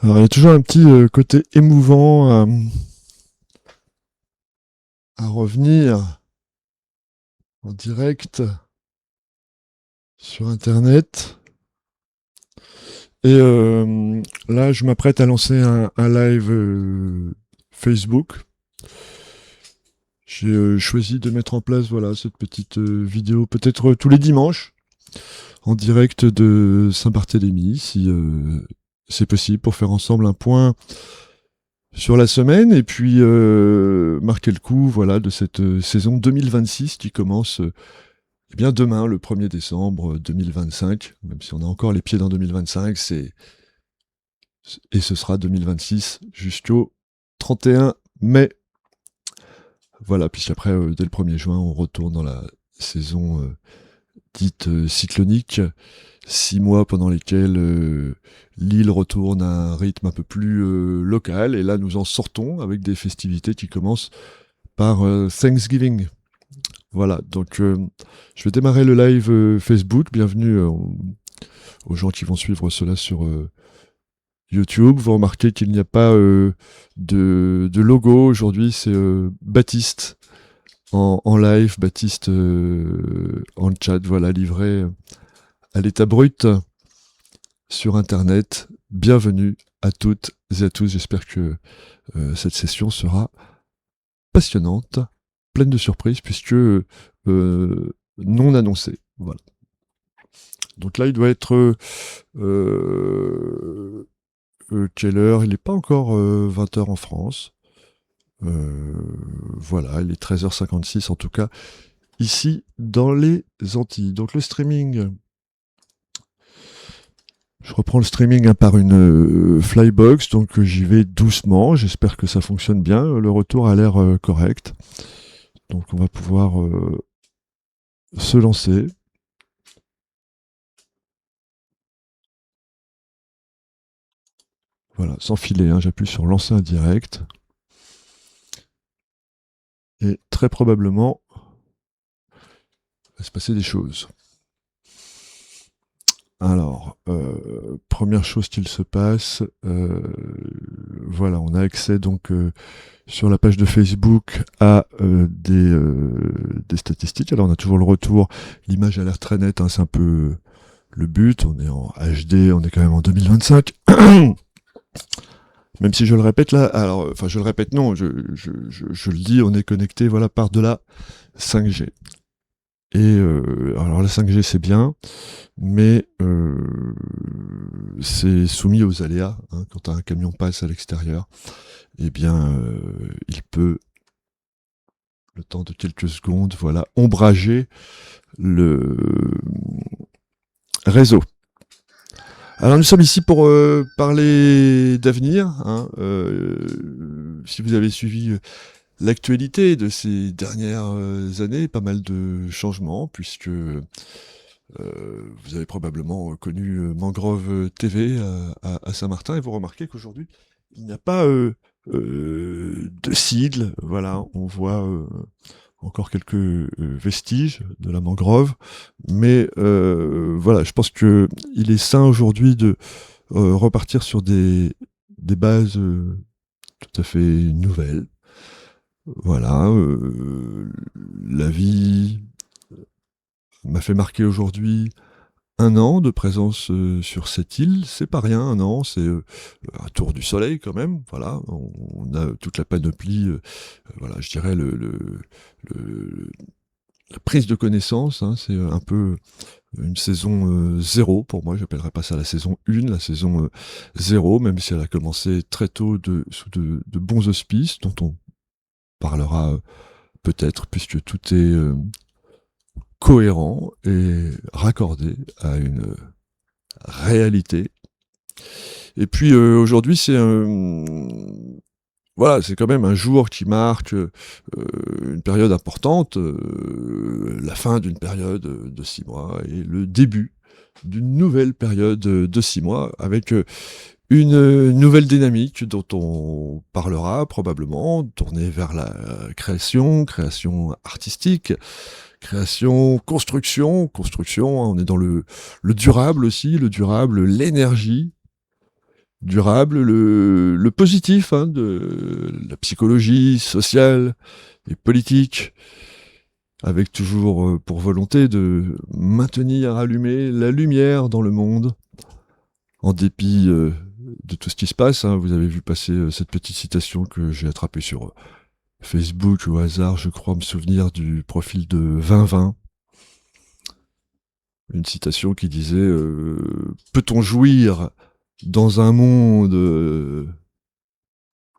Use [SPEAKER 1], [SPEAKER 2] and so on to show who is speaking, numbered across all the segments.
[SPEAKER 1] Alors, il y a toujours un petit côté émouvant à revenir en direct sur Internet. Et là, je m'apprête à lancer un live Facebook. J'ai choisi de mettre en place voilà, cette petite vidéo, peut-être tous les dimanches, en direct de Saint-Barthélemy, si c'est possible, pour faire ensemble un point sur la semaine et puis marquer le coup voilà, de cette saison 2026 qui commence eh bien demain, le 1er décembre 2025, même si on a encore les pieds dans 2025, et ce sera 2026 jusqu'au 31 mai. Voilà, puis après, dès le 1er juin, on retourne dans la saison dite cyclonique, 6 mois pendant lesquels l'île retourne à un rythme un peu plus local, et là nous en sortons avec des festivités qui commencent par Thanksgiving. Voilà, donc je vais démarrer le live Facebook. Bienvenue aux gens qui vont suivre cela sur YouTube. Vous remarquez qu'il n'y a pas de logo aujourd'hui, c'est Baptiste en live, Baptiste en chat, voilà, livré à l'état brut sur Internet. Bienvenue à toutes et à tous. J'espère que cette session sera passionnante, pleine de surprises, puisque non annoncée. Voilà. Donc là, il doit être quelle heure? Il n'est pas encore 20h en France. Voilà, il est 13h56 en tout cas, ici dans les Antilles. Donc le streaming, je reprends le streaming par une Flybox, donc j'y vais doucement, j'espère que ça fonctionne bien, le retour a l'air correct. Donc on va pouvoir se lancer. Voilà, sans filer, hein, j'appuie sur lancer un direct. Et très probablement, il va se passer des choses. Alors, première chose qu'il se passe, voilà, on a accès donc sur la page de Facebook à des statistiques. Alors on a toujours le retour, l'image a l'air très nette, hein, c'est un peu le but, on est en HD, on est quand même en 2025. Même si je le répète là, alors, enfin je le répète non, je le dis, on est connecté voilà, par de la 5G. Et alors la 5G c'est bien, mais c'est soumis aux aléas. Hein, quand un camion passe à l'extérieur, eh bien il peut, le temps de quelques secondes, voilà, ombrager le réseau. Alors nous sommes ici pour parler d'avenir. Hein, si vous avez suivi l'actualité de ces dernières années, pas mal de changements, puisque vous avez probablement connu Mangrove TV à Saint-Martin, et vous remarquez qu'aujourd'hui, il n'y a pas de sigle. Voilà, on voit encore quelques vestiges de la mangrove, mais voilà, je pense que il est sain aujourd'hui de repartir sur des bases tout à fait nouvelles. Voilà, la vie m'a fait marquer aujourd'hui 1 an de présence sur cette île. C'est pas rien, 1 an, c'est un tour du soleil quand même. Voilà, on a toute la panoplie, voilà, je dirais la prise de connaissance, hein, c'est un peu une saison 0 pour moi, j'appellerais pas ça la saison 1, la saison 0, même si elle a commencé très tôt sous de bons auspices, dont on parlera peut-être, puisque tout est cohérent et raccordé à une réalité. Et puis aujourd'hui, voilà, c'est quand même un jour qui marque une période importante, la fin d'une période de 6 mois et le début d'une nouvelle période de 6 mois avec une nouvelle dynamique dont on parlera probablement, tournée vers la création artistique, construction, hein, on est dans le durable aussi, l'énergie, durable, le positif de la psychologie sociale et politique, avec toujours pour volonté de maintenir allumée la lumière dans le monde, en dépit de tout ce qui se passe. Vous avez vu passer cette petite citation que j'ai attrapée sur Facebook au hasard, je crois me souvenir du profil de 2020. Une citation qui disait peut-on jouir dans un monde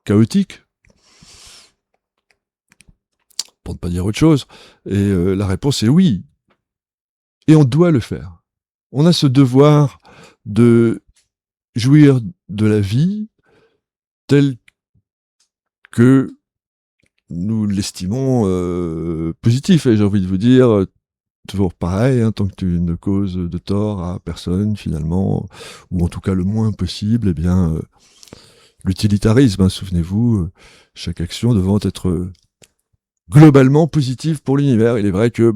[SPEAKER 1] chaotique, pour ne pas dire autre chose. Et la réponse est oui. Et on doit le faire. On a ce devoir de jouir de la vie telle que nous l'estimons positif. Et j'ai envie de vous dire, toujours pareil, tant que tu ne causes de tort à personne, finalement, ou en tout cas le moins possible, eh bien, l'utilitarisme, souvenez-vous, chaque action devant être globalement positive pour l'univers. Il est vrai que,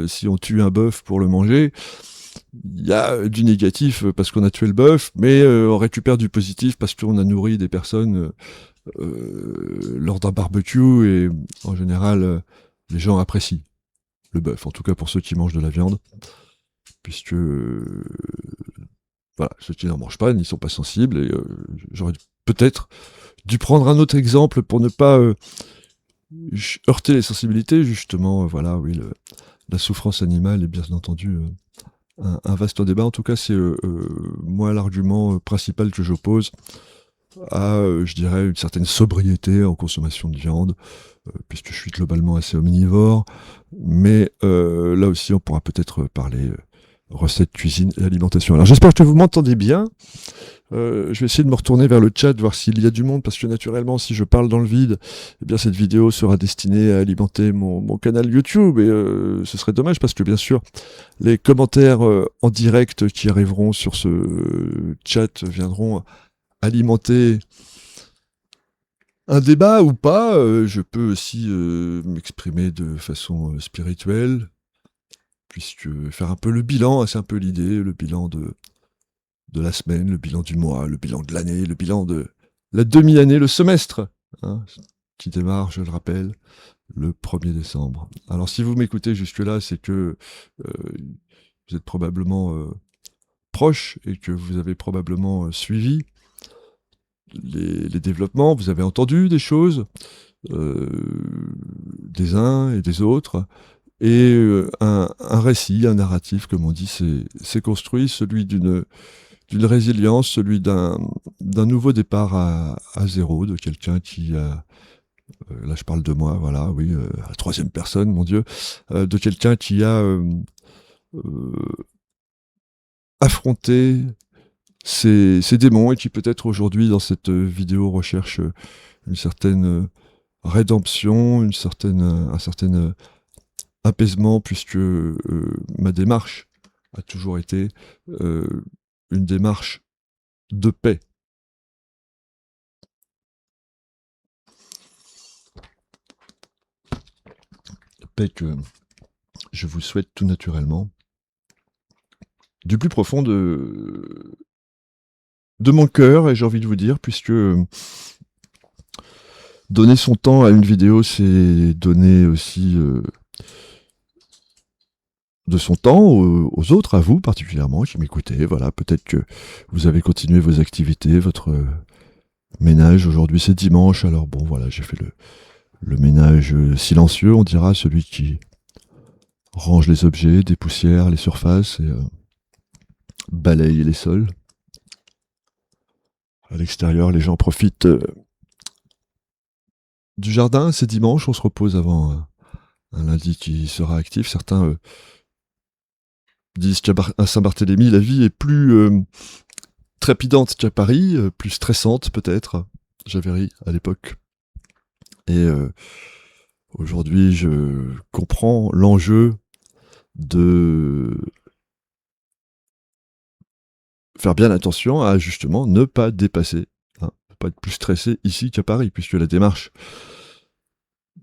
[SPEAKER 1] si on tue un bœuf pour le manger, il y a du négatif parce qu'on a tué le bœuf, mais on récupère du positif parce qu'on a nourri des personnes lors d'un barbecue, et en général, les gens apprécient le bœuf, en tout cas pour ceux qui mangent de la viande, puisque ceux qui n'en mangent pas n'y sont pas sensibles, et j'aurais peut-être dû prendre un autre exemple pour ne pas heurter les sensibilités, justement. La souffrance animale est bien entendu un vaste débat. En tout cas, c'est moi l'argument principal que j'oppose à, je dirais, une certaine sobriété en consommation de viande, puisque je suis globalement assez omnivore. Mais là aussi, on pourra peut-être parler recettes, cuisine et alimentation. Alors j'espère que vous m'entendez bien. Je vais essayer de me retourner vers le chat, voir s'il y a du monde, parce que naturellement, si je parle dans le vide, eh bien cette vidéo sera destinée à alimenter mon canal YouTube, et ce serait dommage, parce que bien sûr, les commentaires en direct qui arriveront sur ce chat viendront alimenter un débat ou pas. Je peux aussi m'exprimer de façon spirituelle, puisque faire un peu le bilan, c'est un peu l'idée, le bilan de la semaine, le bilan du mois, le bilan de l'année, le bilan de la demi-année, le semestre, qui démarre, je le rappelle, le 1er décembre. Alors si vous m'écoutez jusque-là, c'est que vous êtes probablement proche, et que vous avez probablement suivi les développements, vous avez entendu des choses des uns et des autres, et un récit, un narratif, comme on dit, c'est construit, celui d'une résilience, celui d'un nouveau départ à zéro, de quelqu'un qui a, là je parle de moi, à la troisième personne, mon Dieu, de quelqu'un qui a affronté ces démons, et qui peut-être aujourd'hui dans cette vidéo recherche une certaine rédemption, un certain apaisement, puisque ma démarche a toujours été une démarche de paix. Paix que je vous souhaite tout naturellement, du plus profond de mon cœur, et j'ai envie de vous dire, puisque donner son temps à une vidéo, c'est donner aussi de son temps aux autres, à vous particulièrement, qui m'écoutez. Peut-être que vous avez continué vos activités, votre ménage. Aujourd'hui, c'est dimanche, alors j'ai fait le ménage silencieux, on dira, celui qui range les objets, dépoussière les surfaces et balaye les sols. À l'extérieur, les gens profitent du jardin. C'est dimanche, on se repose avant un lundi qui sera actif. Certains disent qu'à Saint-Barthélemy, la vie est plus trépidante qu'à Paris, plus stressante peut-être. J'avais ri à l'époque. Et aujourd'hui, je comprends l'enjeu de faire bien attention à justement ne pas dépasser, ne pas être plus stressé ici qu'à Paris, puisque la démarche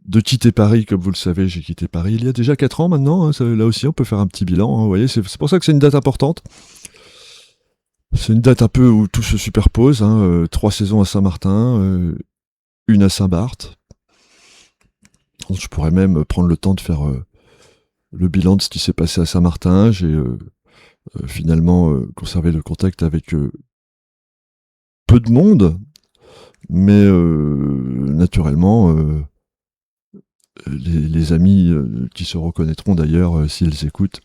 [SPEAKER 1] de quitter Paris, comme vous le savez, j'ai quitté Paris il y a déjà 4 ans maintenant, là aussi on peut faire un petit bilan, vous voyez, c'est pour ça que c'est une date importante. C'est une date un peu où tout se superpose, hein, 3 saisons à Saint-Martin, une à Saint-Barth. Je pourrais même prendre le temps de faire le bilan de ce qui s'est passé à Saint-Martin. J'ai finalement conservé le contact avec peu de monde, mais naturellement, les amis qui se reconnaîtront d'ailleurs s'ils écoutent,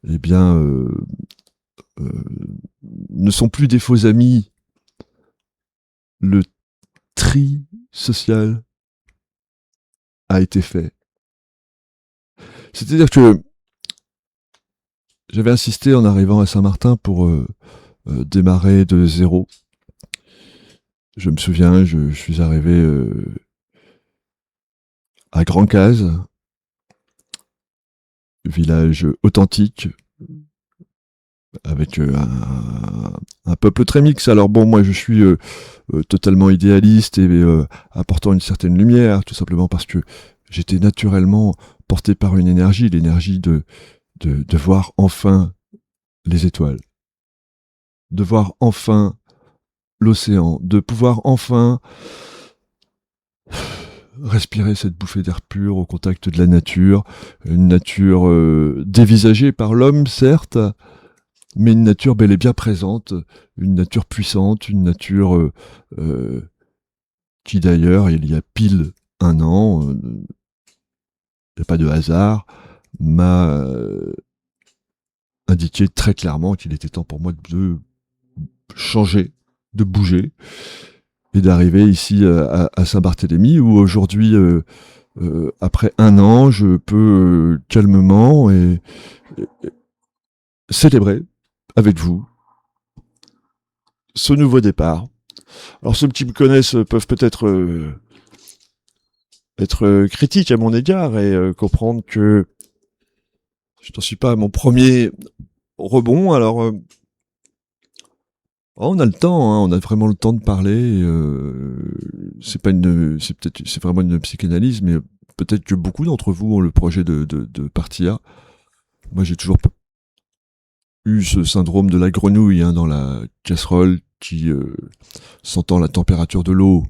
[SPEAKER 1] eh bien, ne sont plus des faux amis. Le tri social a été fait. C'est-à-dire que j'avais insisté en arrivant à Saint-Martin pour démarrer de zéro. Je me souviens, je suis arrivé à Grand-Case, village authentique, avec un peuple très mixte. Alors bon, moi je suis totalement idéaliste et apportant une certaine lumière, tout simplement parce que j'étais naturellement porté par une énergie, l'énergie de voir enfin les étoiles, de voir enfin l'océan, de pouvoir enfin respirer cette bouffée d'air pur au contact de la nature, une nature dévisagée par l'homme, certes, mais une nature bel et bien présente, une nature puissante, une nature qui d'ailleurs, il y a pile un an, il n'y a pas de hasard, m'a indiqué très clairement qu'il était temps pour moi de changer, de bouger, et d'arriver ici à Saint-Barthélemy, où aujourd'hui, après un an, je peux calmement et célébrer avec vous ce nouveau départ. Alors ceux qui me connaissent peuvent peut-être être critiques à mon égard et comprendre que je n'en suis pas à mon premier rebond. Alors on a le temps, hein, on a vraiment le temps de parler. C'est vraiment une psychanalyse, mais peut-être que beaucoup d'entre vous ont le projet de partir. Moi, j'ai toujours eu ce syndrome de la grenouille dans la casserole qui, sentant la température de l'eau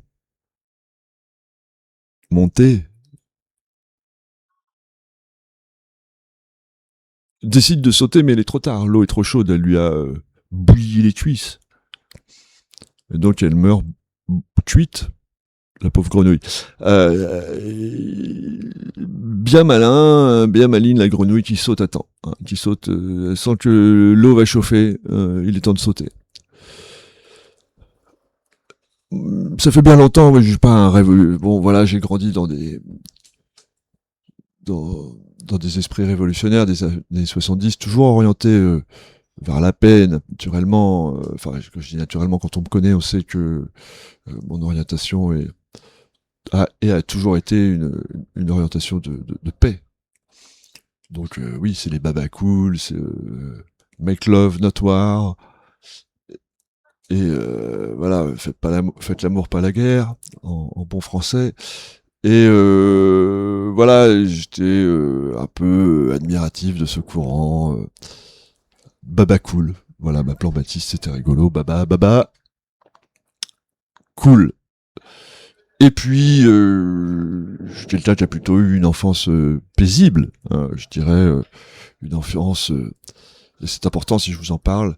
[SPEAKER 1] monter, décide de sauter, mais elle est trop tard. L'eau est trop chaude, elle lui a bouilli les cuisses. Et donc elle meurt cuite, la pauvre grenouille. Bien malin, bien maligne la grenouille qui saute à temps, hein, qui saute, sent que l'eau va chauffer, il est temps de sauter. Ça fait bien longtemps, moi je suis pas un révolu. Bon voilà, j'ai grandi dans des esprits révolutionnaires des années 70, toujours orientés vers la paix, naturellement. Enfin, quand je dis naturellement, quand on me connaît, on sait que mon orientation a toujours été une orientation de paix. Donc oui, c'est les baba cool, c'est make love, not war. Et voilà, faites l'amour, pas la guerre, en bon français. Et voilà, j'étais un peu admiratif de ce courant. Baba cool. Voilà, m'appelant Baptiste, c'était rigolo. Baba, cool. Et puis, je suis quelqu'un qui a plutôt eu une enfance paisible, hein, je dirais, une enfance, et c'est important si je vous en parle,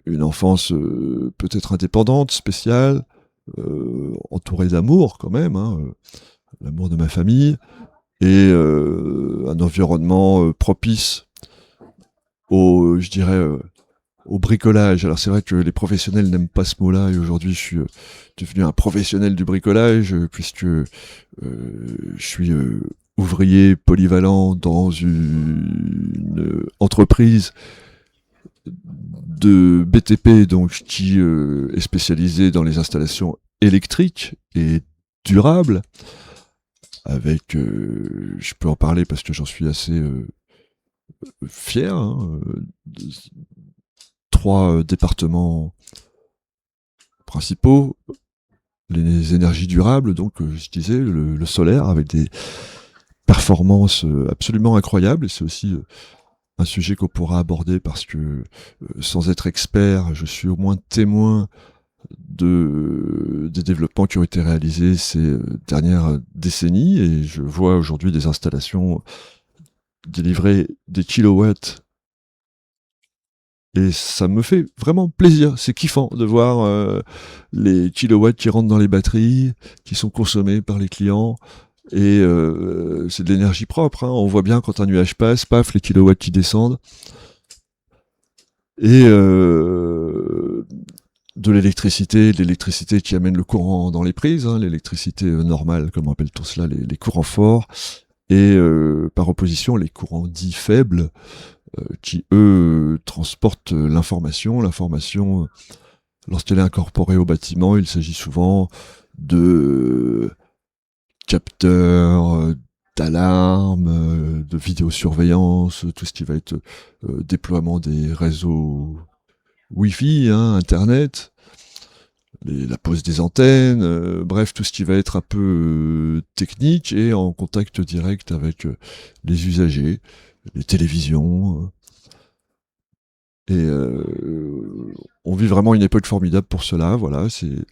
[SPEAKER 1] une enfance peut-être indépendante, spéciale, entourée d'amour quand même, hein, l'amour de ma famille, et un environnement propice je dirais, au bricolage. Alors c'est vrai que les professionnels n'aiment pas ce mot-là, et aujourd'hui je suis devenu un professionnel du bricolage, puisque je suis ouvrier polyvalent dans une entreprise de BTP, donc qui est spécialisée dans les installations électriques et durables, avec, je peux en parler parce que j'en suis assez fier, hein, 3 départements principaux, les énergies durables, donc je disais le solaire avec des performances absolument incroyables, et c'est aussi un sujet qu'on pourra aborder parce que, sans être expert, je suis au moins témoin des développements qui ont été réalisés ces dernières décennies, et je vois aujourd'hui des installations délivrer des kilowatts, et ça me fait vraiment plaisir. C'est kiffant de voir les kilowatts qui rentrent dans les batteries, qui sont consommés par les clients. Et c'est de l'énergie propre, hein. On voit bien quand un nuage passe, paf, les kilowatts qui descendent. Et de l'électricité qui amène le courant dans les prises, hein, l'électricité normale, comme appelle-t-on cela, les courants forts, et par opposition les courants dits faibles, qui eux transportent l'information. L'information, lorsqu'elle est incorporée au bâtiment, il s'agit souvent de capteurs, d'alarmes, de vidéosurveillance, tout ce qui va être déploiement des réseaux Wi-Fi, hein, Internet, la pose des antennes, bref, tout ce qui va être un peu technique et en contact direct avec les usagers, les télévisions. Et on vit vraiment une époque formidable pour cela. Voilà, c'est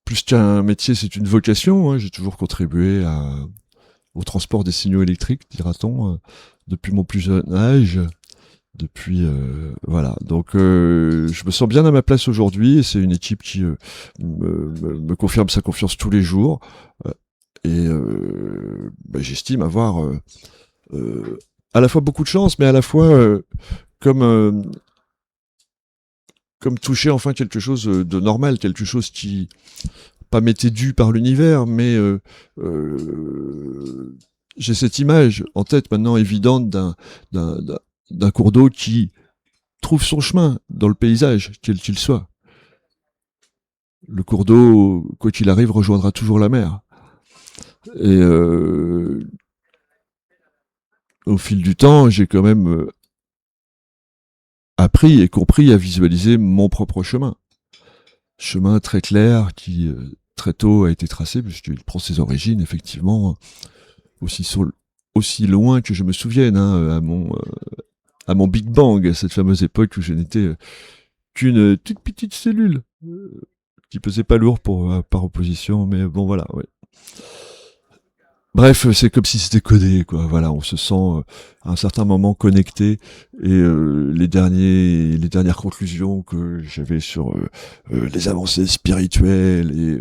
[SPEAKER 1] plus qu'un métier, c'est une vocation, hein. J'ai toujours contribué au transport des signaux électriques, dira-t-on, depuis mon plus jeune âge. Depuis voilà, donc je me sens bien à ma place aujourd'hui, et c'est une équipe qui me confirme sa confiance tous les jours, et j'estime avoir à la fois beaucoup de chance, mais à la fois comme comme toucher enfin quelque chose de normal, quelque chose qui pas m'était dû par l'univers, mais j'ai cette image en tête maintenant évidente d'un cours d'eau qui trouve son chemin dans le paysage, quel qu'il soit. Le cours d'eau, quoi qu'il arrive, rejoindra toujours la mer. Et au fil du temps, j'ai quand même appris et compris à visualiser mon propre chemin. Chemin très clair qui, très tôt, a été tracé, puisqu'il prend ses origines, effectivement, aussi loin que je me souvienne, hein, à mon Big Bang, à cette fameuse époque où je n'étais qu'une toute petite cellule qui pesait pas lourd par opposition, mais bon voilà, ouais. Bref, c'est comme si c'était codé, quoi. Voilà, on se sent à un certain moment connecté, et les dernières conclusions que j'avais sur les avancées spirituelles et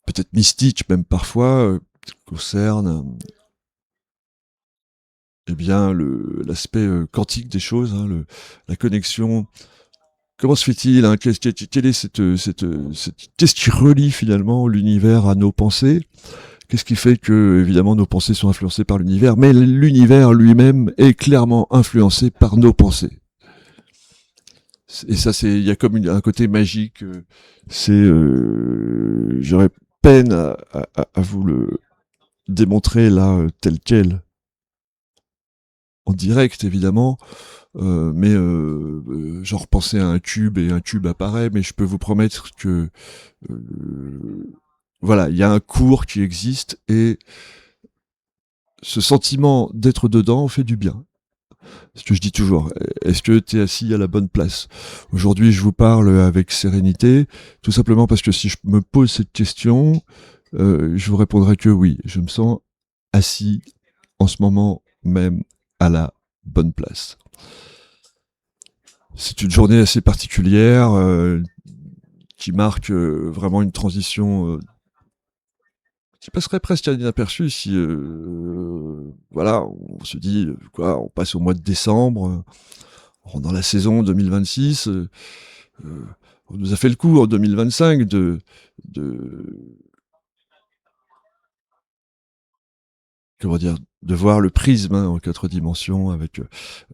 [SPEAKER 1] peut-être mystiques même parfois, concernent eh bien l'aspect quantique des choses, hein, la connexion. Comment se fait-il, hein, qu'est-ce qui relie finalement l'univers à nos pensées? Qu'est-ce qui fait que, évidemment, nos pensées sont influencées par l'univers, mais l'univers lui-même est clairement influencé par nos pensées. Et ça, il y a comme un côté magique. J'aurais peine à vous le démontrer là, tel quel, en direct évidemment. Mais genre penser à un cube et un cube apparaît, mais je peux vous promettre que voilà, il y a un cours qui existe, et ce sentiment d'être dedans fait du bien. Ce que je dis toujours, est-ce que tu es assis à la bonne place? Aujourd'hui, je vous parle avec sérénité, tout simplement parce que si je me pose cette question, je vous répondrai que oui, je me sens assis en ce moment même à la bonne place. C'est une journée assez particulière qui marque vraiment une transition qui passerait presque inaperçue si voilà, on se dit quoi, on passe au mois de décembre, dans la saison 2026, on nous a fait le coup en 2025 de comment dire, de voir le prisme, hein, en 4 dimensions, avec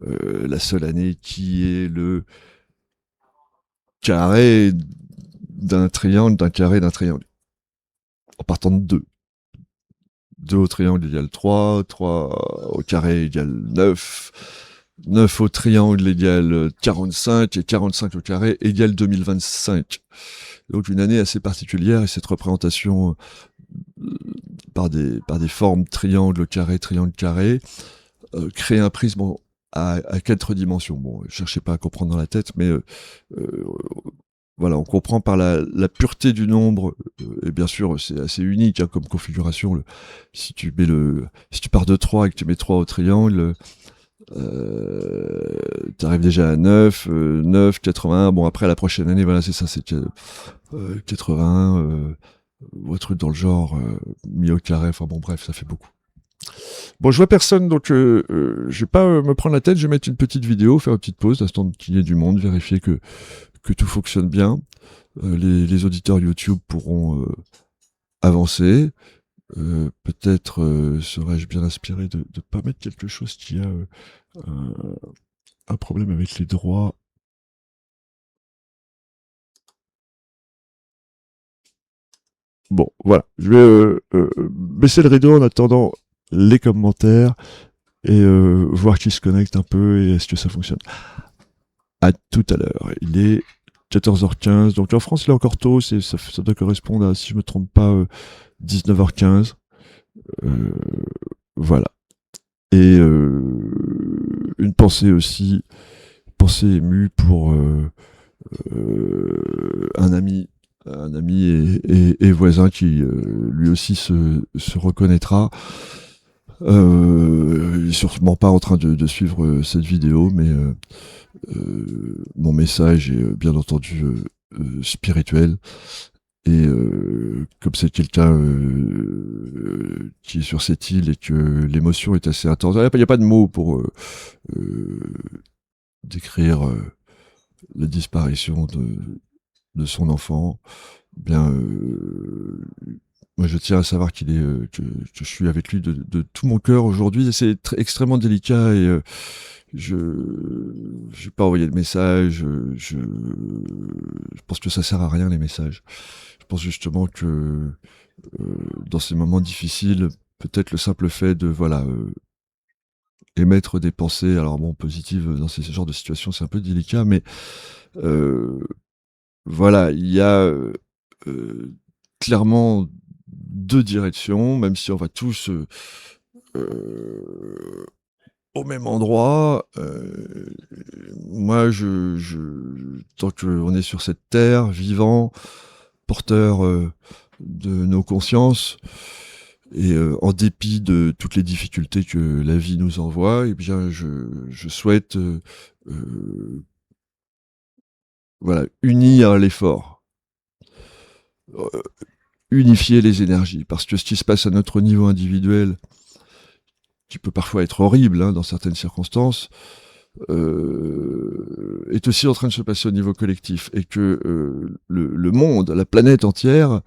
[SPEAKER 1] la seule année qui est le carré d'un triangle, en partant de 2. 2 au triangle égale 3, 3 au carré égale 9, 9 au triangle égale 45, et 45 au carré égale 2025. Donc une année assez particulière, et cette représentation par des formes triangle, carré, créer un prisme à 4 dimensions. Bon, cherchez pas à comprendre dans la tête, mais voilà, on comprend par la pureté du nombre, et bien sûr, c'est assez unique hein, comme configuration. Si tu pars de 3 et que tu mets 3 au triangle, tu arrives déjà à 9, 9, 81. Bon, après, la prochaine année, voilà, c'est ça, c'est 80, ou un truc dans le genre, mis au carré. Enfin bon, bref, ça fait beaucoup. Bon, je vois personne, donc je vais pas me prendre la tête. Je vais mettre une petite vidéo, faire une petite pause, l'instant qu'il y ait du monde, vérifier que tout fonctionne bien. Les auditeurs YouTube pourront avancer. Peut-être serais-je bien inspiré de ne pas mettre quelque chose qui a un problème avec les droits. Bon, voilà. Je vais baisser le rideau en attendant les commentaires et voir qui se connecte un peu et est-ce que ça fonctionne. À tout à l'heure. Il est 14h15. Donc en France, il est encore tôt. Ça doit correspondre à, si je me trompe pas, 19h15. Voilà. Et une pensée aussi, pensée émue pour un ami et voisin qui lui aussi se reconnaîtra. Il est sûrement pas en train de suivre cette vidéo, mais mon message est bien entendu spirituel. Et comme c'est quelqu'un qui est sur cette île et que l'émotion est assez intense, il n'y a pas de mots pour décrire la disparition de son enfant. Bien, moi je tiens à savoir que je suis avec lui de tout mon cœur aujourd'hui. C'est extrêmement délicat et je vais pas envoyer de message. Je pense que ça sert à rien les messages. Je pense justement que dans ces moments difficiles, peut-être le simple fait de émettre des pensées, alors bon, positives dans ce genre de situation, c'est un peu délicat, mais voilà, il y a clairement 2 directions, même si on va tous au même endroit. Moi, tant qu'on est sur cette terre, vivant, porteur de nos consciences, et en dépit de toutes les difficultés que la vie nous envoie, eh bien, je souhaite unir l'effort, unifier les énergies, parce que ce qui se passe à notre niveau individuel, qui peut parfois être horrible hein, dans certaines circonstances, est aussi en train de se passer au niveau collectif, et que le monde, la planète entière,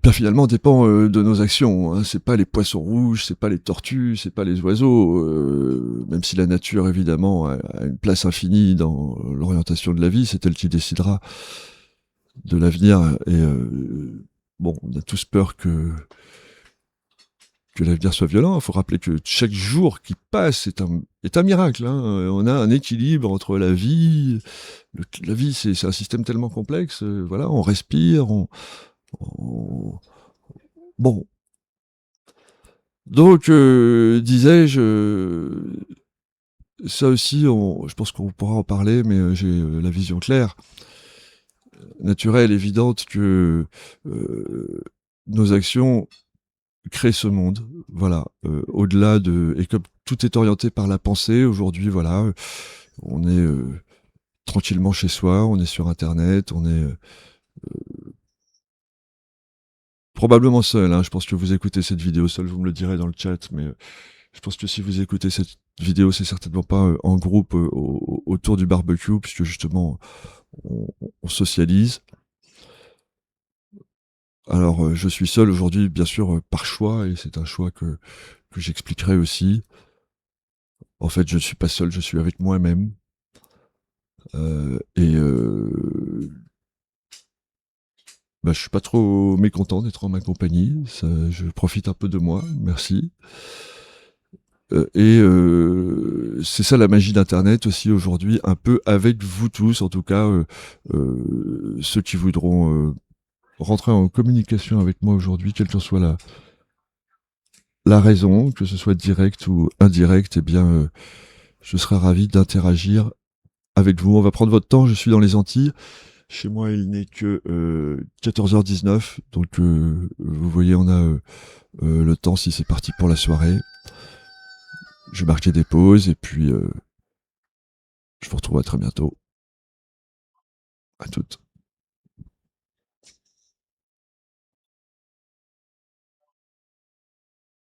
[SPEAKER 1] bien finalement dépend de nos actions. Hein. C'est pas les poissons rouges, c'est pas les tortues, c'est pas les oiseaux. Même si la nature évidemment a une place infinie dans l'orientation de la vie, c'est elle qui décidera de l'avenir. Et bon, on a tous peur que l'avenir soit violent. Il faut rappeler que chaque jour qui passe est un miracle. Hein. On a un équilibre entre la vie. La vie, c'est un système tellement complexe. Voilà, on respire, Bon. Donc, disais-je, ça aussi, je pense qu'on pourra en parler, mais j'ai la vision claire, naturelle, évidente, que nos actions créent ce monde. Voilà. Au-delà et comme tout est orienté par la pensée, aujourd'hui, voilà, on est tranquillement chez soi, on est sur Internet, on est probablement seul, hein. Je pense que vous écoutez cette vidéo seul, vous me le direz dans le chat, mais je pense que si vous écoutez cette vidéo, c'est certainement pas en groupe autour du barbecue, puisque justement, on socialise. Alors, je suis seul aujourd'hui, bien sûr, par choix, et c'est un choix que j'expliquerai aussi. En fait, je ne suis pas seul, je suis avec moi-même. Et je suis pas trop mécontent d'être en ma compagnie. Je profite un peu de moi, merci. Et c'est ça la magie d'Internet aussi aujourd'hui, un peu avec vous tous, en tout cas ceux qui voudront rentrer en communication avec moi aujourd'hui, quelle que soit la raison, que ce soit direct ou indirect, eh bien, je serai ravi d'interagir avec vous. On va prendre votre temps, je suis dans les Antilles. Chez moi, il n'est que 14h19, donc vous voyez, on a le temps si c'est parti pour la soirée. Je vais marquer des pauses et puis je vous retrouve à très bientôt. À toutes.